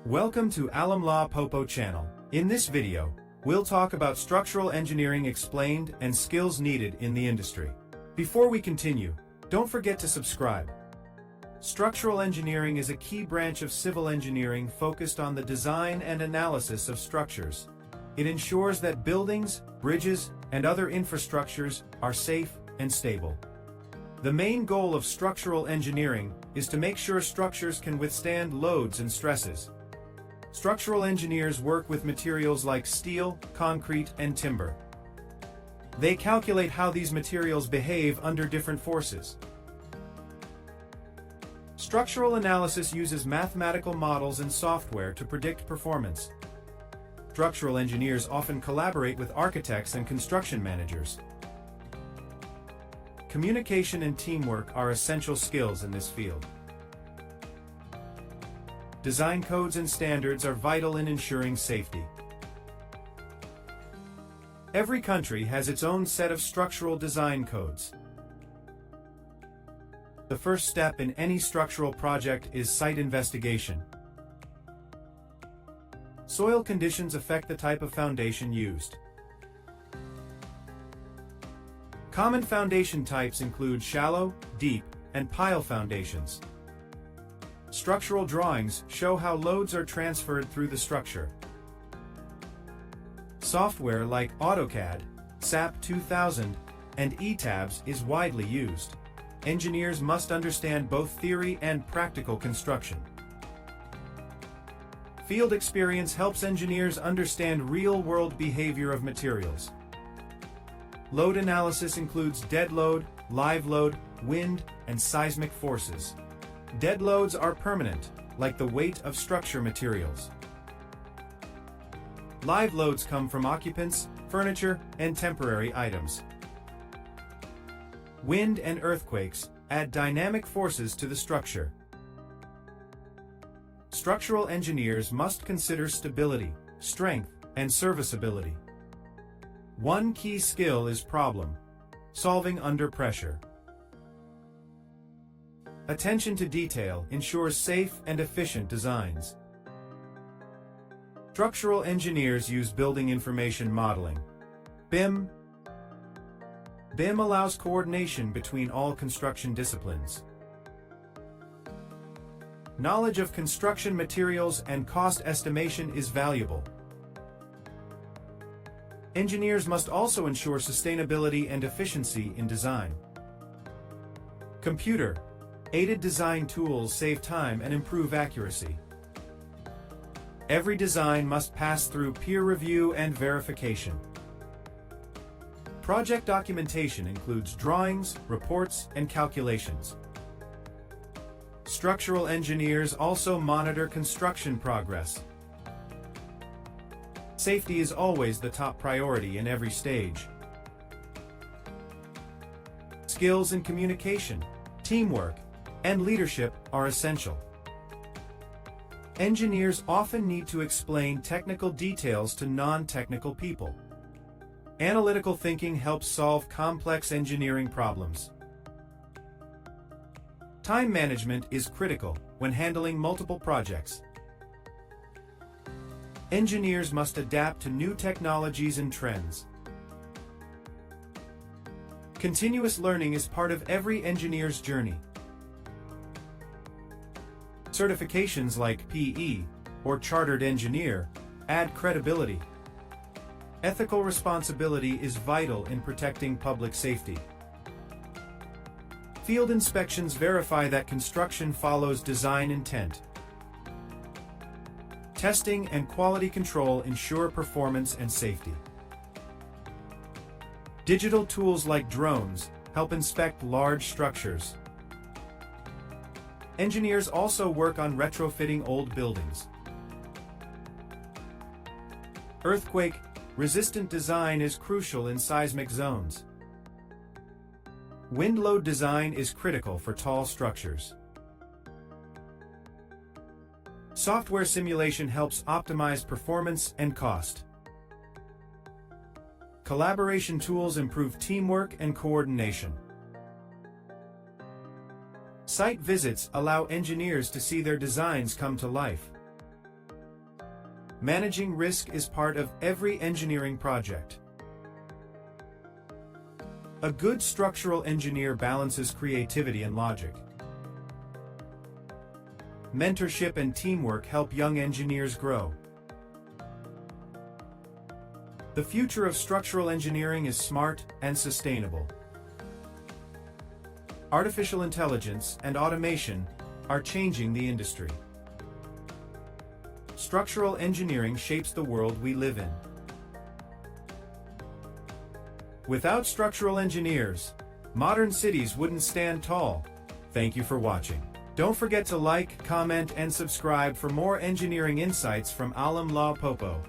Welcome to Lawe Popo channel. In this video, we'll talk about structural engineering explained and skills needed in the industry. Before we continue, don't forget to subscribe. Structural engineering is a key branch of civil engineering focused on the design and analysis of structures. It ensures that buildings, bridges, and other infrastructures are safe and stable. The main goal of structural engineering is to make sure structures can withstand loads and stresses. Structural engineers work with materials like steel, concrete, and timber. They calculate how these materials behave under different forces. Structural analysis uses mathematical models and software to predict performance. Structural engineers often collaborate with architects and construction managers. Communication and teamwork are essential skills in this field. Design codes and standards are vital in ensuring safety. Every country has its own set of structural design codes. The first step in any structural project is site investigation. Soil conditions affect the type of foundation used. Common foundation types include shallow, deep, and pile foundations. Structural drawings show how loads are transferred through the structure. Software like AutoCAD, SAP 2000, and ETABS is widely used. Engineers must understand both theory and practical construction. Field experience helps engineers understand real-world behavior of materials. Load analysis includes dead load, live load, wind, and seismic forces. Dead loads are permanent, like the weight of structure materials. Live loads come from occupants, furniture, and temporary items. Wind and earthquakes add dynamic forces to the structure. Structural engineers must consider stability, strength, and serviceability. One key skill is problem solving under pressure. Attention to detail ensures safe and efficient designs. Structural engineers use building information modeling, BIM. BIM allows coordination between all construction disciplines. Knowledge of construction materials and cost estimation is valuable. Engineers must also ensure sustainability and efficiency in design. Computer-aided design tools save time and improve accuracy. Every design must pass through peer review and verification. Project documentation includes drawings, reports, and calculations. Structural engineers also monitor construction progress. Safety is always the top priority in every stage. Skills in communication, teamwork, and leadership are essential. Engineers often need to explain technical details to non-technical people. Analytical thinking helps solve complex engineering problems. Time management is critical when handling multiple projects. Engineers must adapt to new technologies and trends. Continuous learning is part of every engineer's journey. Certifications like PE or Chartered Engineer add credibility. Ethical responsibility is vital in protecting public safety. Field inspections verify that construction follows design intent. Testing and quality control ensure performance and safety. Digital tools like drones help inspect large structures. Engineers also work on retrofitting old buildings. Earthquake-resistant design is crucial in seismic zones. Wind load design is critical for tall structures. Software simulation helps optimize performance and cost. Collaboration tools improve teamwork and coordination. Site visits allow engineers to see their designs come to life. Managing risk is part of every engineering project. A good structural engineer balances creativity and logic. Mentorship and teamwork help young engineers grow. The future of structural engineering is smart and sustainable. Artificial intelligence and automation are changing the industry. Structural engineering shapes the world we live in. Without structural engineers, modern cities wouldn't stand tall. Thank you for watching. Don't forget to like, comment, and subscribe for more engineering insights from Lawe Popo.